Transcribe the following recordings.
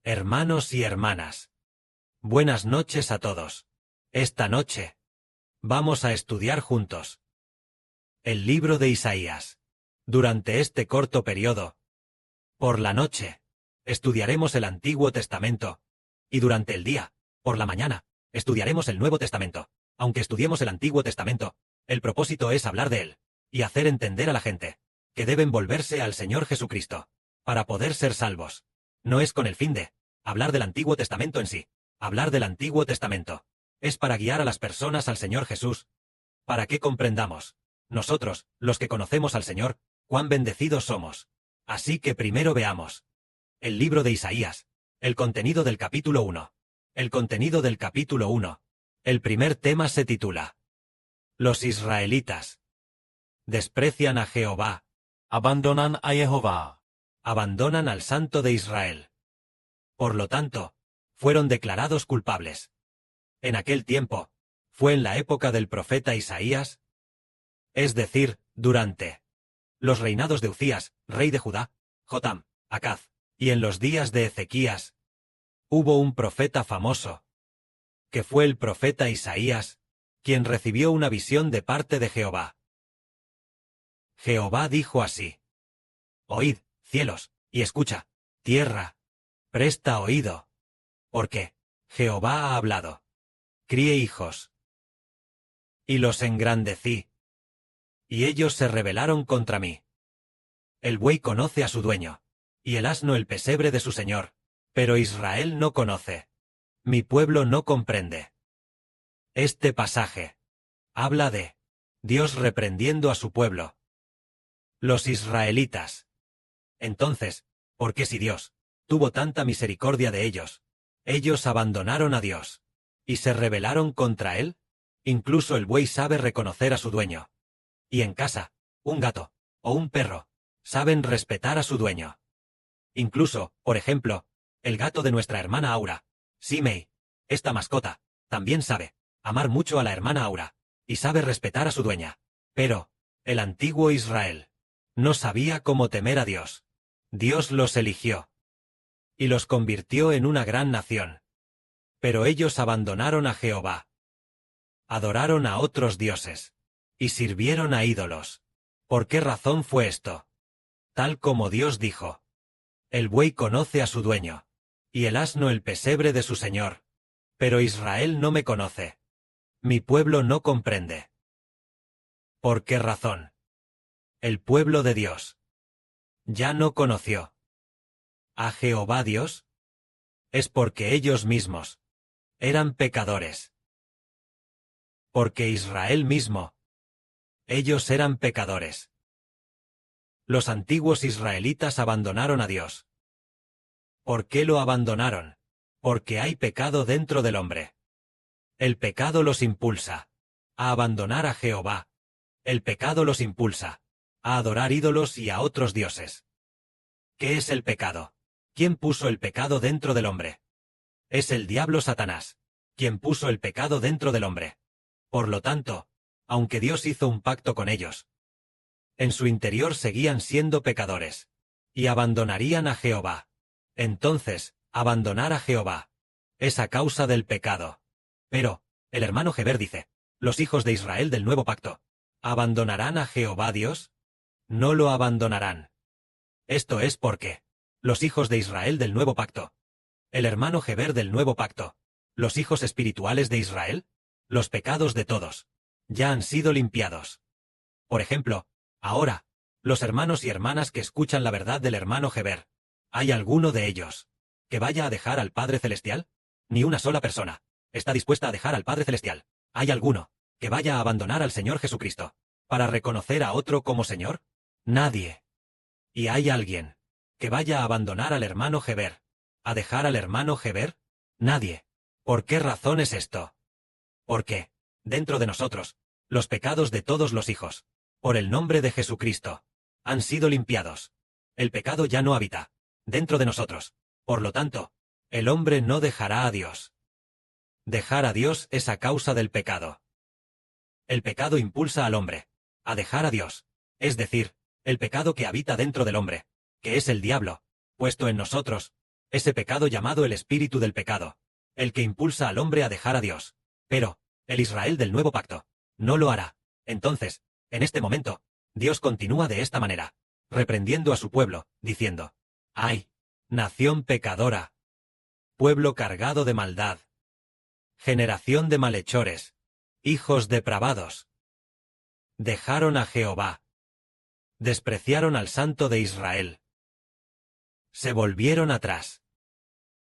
Hermanos y hermanas, buenas noches a todos. Esta noche vamos a estudiar juntos el libro de Isaías. Durante este corto periodo, por la noche, estudiaremos el Antiguo Testamento, y durante el día, por la mañana, estudiaremos el Nuevo Testamento. Aunque estudiemos el Antiguo Testamento, el propósito es hablar de él, y hacer entender a la gente que deben volverse al Señor Jesucristo, para poder ser salvos. No es con el fin de hablar del Antiguo Testamento en sí. Hablar del Antiguo Testamento es para guiar a las personas al Señor Jesús, para que comprendamos, nosotros, los que conocemos al Señor, cuán bendecidos somos. Así que primero veamos el libro de Isaías, el contenido del capítulo 1. El contenido del capítulo 1. El primer tema se titula: Los israelitas desprecian a Jehová, Abandonan a Jehová. abandonan al Santo de Israel. Por lo tanto, fueron declarados culpables. En aquel tiempo, fue en la época del profeta Isaías, es decir, durante los reinados de Uzías, rey de Judá, Jotam, Acaz, y en los días de Ezequías, hubo un profeta famoso, que fue el profeta Isaías, quien recibió una visión de parte de Jehová. Jehová dijo así: Oíd, cielos, y escucha, tierra, presta oído, porque Jehová ha hablado. Crié hijos, y los engrandecí, y ellos se rebelaron contra mí. El buey conoce a su dueño, y el asno el pesebre de su señor, pero Israel no conoce. Mi pueblo no comprende. Este pasaje habla de Dios reprendiendo a su pueblo, los israelitas. Entonces, ¿por qué si Dios tuvo tanta misericordia de ellos, ellos abandonaron a Dios y se rebelaron contra él? Incluso el buey sabe reconocer a su dueño. Y en casa, un gato o un perro saben respetar a su dueño. Incluso, por ejemplo, el gato de nuestra hermana Aura, Simei, esta mascota, también sabe amar mucho a la hermana Aura, y sabe respetar a su dueña. Pero el antiguo Israel no sabía cómo temer a Dios. Dios los eligió y los convirtió en una gran nación. Pero ellos abandonaron a Jehová, adoraron a otros dioses, y sirvieron a ídolos. ¿Por qué razón fue esto? Tal como Dios dijo: el buey conoce a su dueño, y el asno el pesebre de su señor. Pero Israel no me conoce. Mi pueblo no comprende. ¿Por qué razón? El pueblo de Dios ya no conoció a Jehová Dios. Es porque ellos mismos eran pecadores. Porque Israel mismo, ellos eran pecadores. Los antiguos israelitas abandonaron a Dios. ¿Por qué lo abandonaron? Porque hay pecado dentro del hombre. El pecado los impulsa a abandonar a Jehová. El pecado los impulsa a adorar ídolos y a otros dioses. ¿Qué es el pecado? ¿Quién puso el pecado dentro del hombre? Es el diablo Satanás, quien puso el pecado dentro del hombre. Por lo tanto, aunque Dios hizo un pacto con ellos, en su interior seguían siendo pecadores, y abandonarían a Jehová. Entonces, abandonar a Jehová es a causa del pecado. Pero, el hermano Heber dice: los hijos de Israel del nuevo pacto, ¿abandonarán a Jehová Dios? No lo abandonarán. Esto es porque los hijos de Israel del nuevo pacto, el hermano Heber del nuevo pacto, los hijos espirituales de Israel, los pecados de todos, ya han sido limpiados. Por ejemplo, ahora, los hermanos y hermanas que escuchan la verdad del hermano Heber, ¿hay alguno de ellos que vaya a dejar al Padre Celestial? Ni una sola persona está dispuesta a dejar al Padre Celestial. ¿Hay alguno que vaya a abandonar al Señor Jesucristo para reconocer a otro como Señor? Nadie. ¿Y hay alguien que vaya a abandonar al hermano Heber, a dejar al hermano Heber? Nadie. ¿Por qué razón es esto? Porque, dentro de nosotros, los pecados de todos los hijos, por el nombre de Jesucristo, han sido limpiados. El pecado ya no habita dentro de nosotros. Por lo tanto, el hombre no dejará a Dios. Dejar a Dios es a causa del pecado. El pecado impulsa al hombre a dejar a Dios, es decir, el pecado que habita dentro del hombre, que es el diablo, puesto en nosotros, ese pecado llamado el espíritu del pecado, el que impulsa al hombre a dejar a Dios. Pero, el Israel del nuevo pacto, no lo hará. Entonces, en este momento, Dios continúa de esta manera, reprendiendo a su pueblo, diciendo: ¡ay! Nación pecadora, pueblo cargado de maldad, generación de malhechores, hijos depravados. Dejaron a Jehová, despreciaron al Santo de Israel, se volvieron atrás.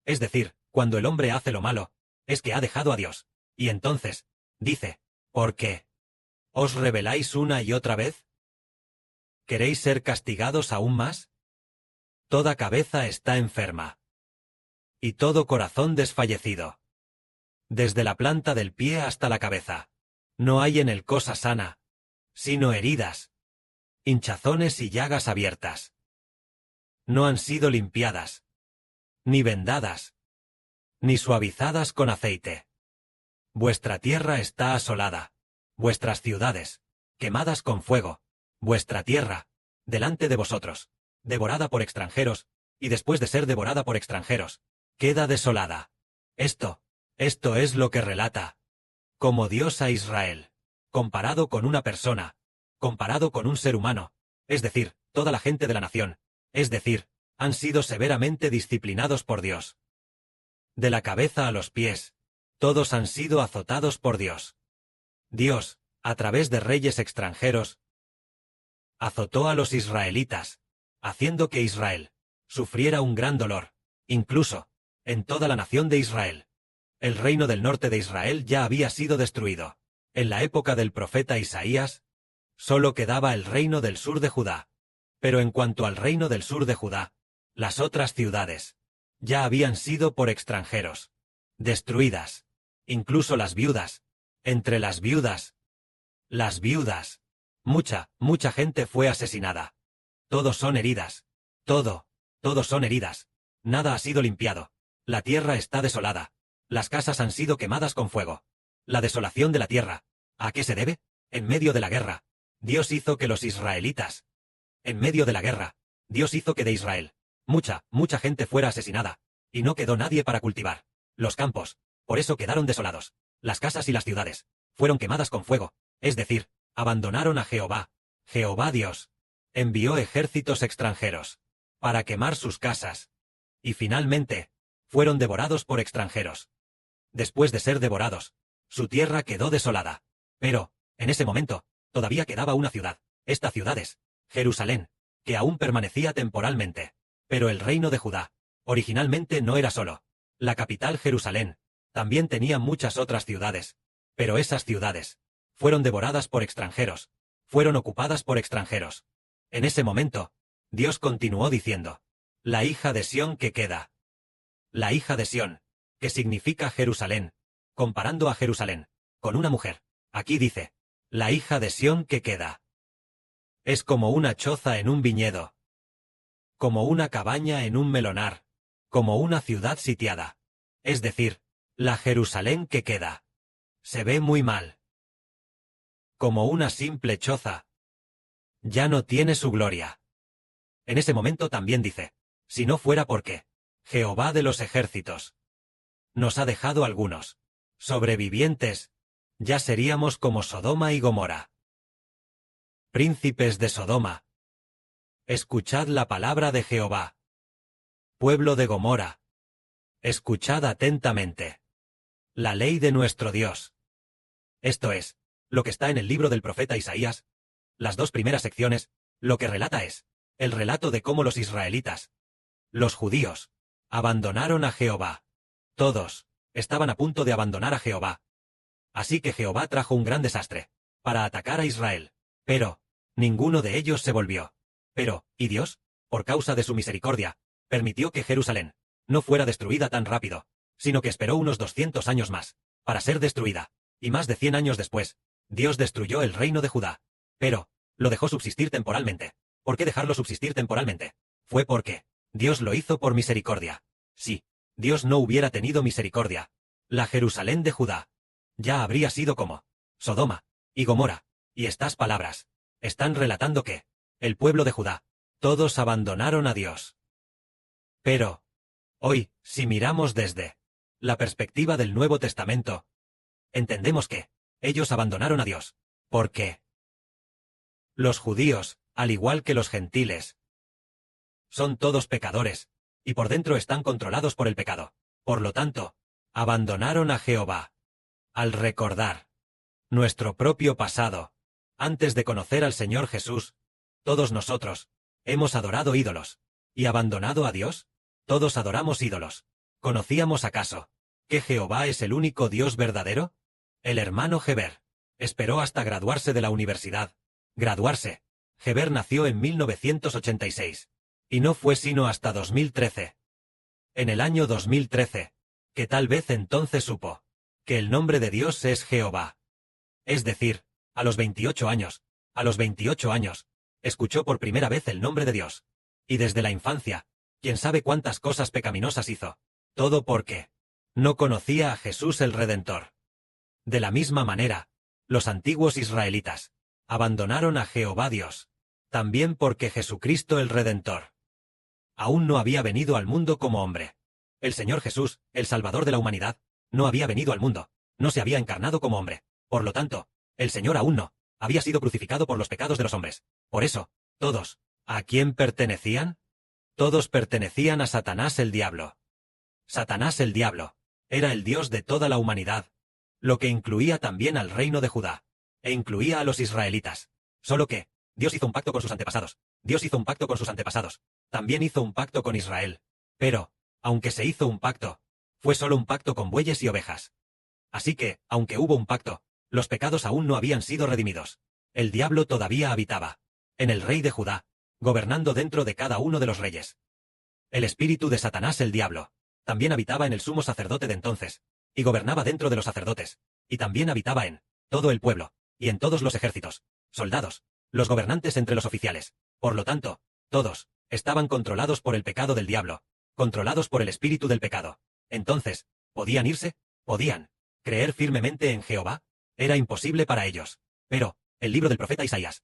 Es decir, cuando el hombre hace lo malo, es que ha dejado a Dios. Y entonces, dice: ¿por qué os rebeláis una y otra vez? ¿Queréis ser castigados aún más? Toda cabeza está enferma, y todo corazón desfallecido. Desde la planta del pie hasta la cabeza. No hay en él cosa sana, sino heridas, hinchazones y llagas abiertas. No han sido limpiadas, ni vendadas, ni suavizadas con aceite. Vuestra tierra está asolada, vuestras ciudades, quemadas con fuego, vuestra tierra, delante de vosotros, devorada por extranjeros, y después de ser devorada por extranjeros, queda desolada. Esto es lo que relata como Dios a Israel, comparado con una persona, comparado con un ser humano, es decir, toda la gente de la nación, es decir, han sido severamente disciplinados por Dios. De la cabeza a los pies, todos han sido azotados por Dios. Dios, a través de reyes extranjeros, azotó a los israelitas, haciendo que Israel sufriera un gran dolor, incluso en toda la nación de Israel. El reino del norte de Israel ya había sido destruido. En la época del profeta Isaías, solo quedaba el reino del sur de Judá. Pero en cuanto al reino del sur de Judá, las otras ciudades ya habían sido por extranjeros destruidas. Incluso las viudas. Entre las viudas, mucha gente fue asesinada. Todos son heridas. Todos son heridas. Nada ha sido limpiado. La tierra está desolada. Las casas han sido quemadas con fuego. La desolación de la tierra. ¿A qué se debe? En medio de la guerra, Dios hizo que los israelitas. En medio de la guerra, Dios hizo que de Israel mucha gente fuera asesinada, y no quedó nadie para cultivar los campos. Por eso quedaron desolados. Las casas y las ciudades fueron quemadas con fuego, es decir, abandonaron a Jehová. Jehová Dios envió ejércitos extranjeros para quemar sus casas, y finalmente fueron devorados por extranjeros. Después de ser devorados, su tierra quedó desolada. Pero, en ese momento, todavía quedaba una ciudad. Esta ciudad es Jerusalén, que aún permanecía temporalmente. Pero el reino de Judá, originalmente no era solo la capital Jerusalén, también tenía muchas otras ciudades. Pero esas ciudades fueron devoradas por extranjeros, fueron ocupadas por extranjeros. En ese momento, Dios continuó diciendo: la hija de Sión que queda. La hija de Sión, que significa Jerusalén, comparando a Jerusalén con una mujer. Aquí dice: la hija de Sión que queda. Es como una choza en un viñedo, como una cabaña en un melonar, como una ciudad sitiada. Es decir, la Jerusalén que queda. Se ve muy mal. Como una simple choza. Ya no tiene su gloria. En ese momento también dice: si no fuera porque Jehová de los ejércitos nos ha dejado algunos sobrevivientes, ya seríamos como Sodoma y Gomorra. Príncipes de Sodoma, escuchad la palabra de Jehová. Pueblo de Gomorra, escuchad atentamente la ley de nuestro Dios. Esto es lo que está en el libro del profeta Isaías. Las dos primeras secciones, lo que relata es el relato de cómo los israelitas, los judíos, abandonaron a Jehová. Todos estaban a punto de abandonar a Jehová. Así que Jehová trajo un gran desastre para atacar a Israel. Pero ninguno de ellos se volvió. Pero, ¿y Dios? Por causa de su misericordia, permitió que Jerusalén no fuera destruida tan rápido, sino que esperó unos 200 años más para ser destruida. Y más de 100 años después, Dios destruyó el reino de Judá. Pero lo dejó subsistir temporalmente. ¿Por qué dejarlo subsistir temporalmente? Fue porque Dios lo hizo por misericordia. Si Dios no hubiera tenido misericordia, la Jerusalén de Judá ya habría sido como Sodoma y Gomorra. Y estas palabras están relatando que el pueblo de Judá, todos abandonaron a Dios. Pero Hoy, si miramos desde la perspectiva del Nuevo Testamento, entendemos que ellos abandonaron a Dios, porque los judíos, al igual que los gentiles, son todos pecadores, y por dentro están controlados por el pecado. Por lo tanto, abandonaron a Jehová. Al recordar nuestro propio pasado, antes de conocer al Señor Jesús, todos nosotros hemos adorado ídolos, y abandonado a Dios. Todos adoramos ídolos. ¿Conocíamos acaso que Jehová es el único Dios verdadero? El hermano Heber esperó hasta graduarse de la universidad. Graduarse. Heber nació en 1986. Y no fue sino hasta 2013. En el año 2013, que tal vez entonces supo que el nombre de Dios es Jehová. Es decir, a los 28 años, escuchó por primera vez el nombre de Dios. Y desde la infancia, quién sabe cuántas cosas pecaminosas hizo. Todo porque no conocía a Jesús el Redentor. De la misma manera, los antiguos israelitas abandonaron a Jehová Dios, también porque Jesucristo el Redentor aún no había venido al mundo como hombre. El Señor Jesús, el Salvador de la humanidad, no había venido al mundo, no se había encarnado como hombre. Por lo tanto, el Señor aún no había sido crucificado por los pecados de los hombres. Por eso, todos, ¿a quién pertenecían? Todos pertenecían a Satanás el diablo. Satanás el diablo era el Dios de toda la humanidad, lo que incluía también al reino de Judá, e incluía a los israelitas. Solo que, Dios hizo un pacto con sus antepasados. Dios hizo un pacto con sus antepasados. También hizo un pacto con Israel. Pero, aunque se hizo un pacto, fue solo un pacto con bueyes y ovejas. Así que, aunque hubo un pacto, los pecados aún no habían sido redimidos. El diablo todavía habitaba en el rey de Judá, gobernando dentro de cada uno de los reyes. El espíritu de Satanás el diablo también habitaba en el sumo sacerdote de entonces, y gobernaba dentro de los sacerdotes, y también habitaba en todo el pueblo, y en todos los ejércitos, soldados, los gobernantes entre los oficiales. Por lo tanto, todos estaban controlados por el pecado del diablo, controlados por el espíritu del pecado. Entonces, ¿podían irse? ¿Podían creer firmemente en Jehová? Era imposible para ellos. Pero, el libro del profeta Isaías,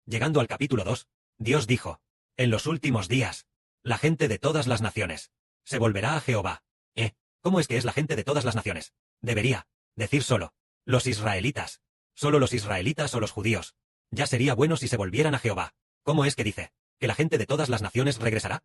llegando al capítulo 2, Dios dijo: en los últimos días, la gente de todas las naciones se volverá a Jehová. ¿Cómo es que es la gente de todas las naciones? Debería decir solo los israelitas. Solo los israelitas o los judíos. Ya sería bueno si se volvieran a Jehová. ¿Cómo es que dice que la gente de todas las naciones regresará?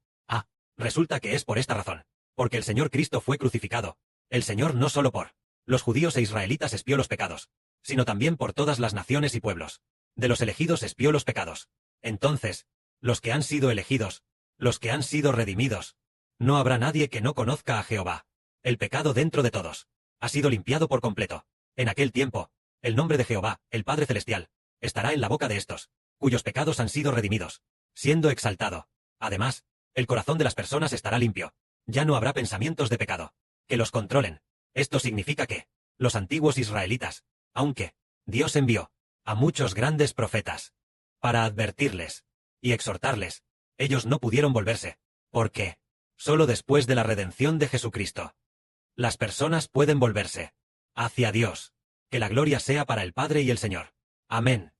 Resulta que es por esta razón. Porque el Señor Cristo fue crucificado. El Señor no solo por los judíos e israelitas expió los pecados, sino también por todas las naciones y pueblos. De los elegidos expió los pecados. Entonces, los que han sido elegidos, los que han sido redimidos, no habrá nadie que no conozca a Jehová. El pecado dentro de todos ha sido limpiado por completo. En aquel tiempo, el nombre de Jehová, el Padre Celestial, estará en la boca de estos, cuyos pecados han sido redimidos, siendo exaltado. Además, el corazón de las personas estará limpio. Ya no habrá pensamientos de pecado que los controlen. Esto significa que los antiguos israelitas, aunque Dios envió a muchos grandes profetas para advertirles y exhortarles, ellos no pudieron volverse, porque solo después de la redención de Jesucristo las personas pueden volverse hacia Dios. Que la gloria sea para el Padre y el Señor. Amén.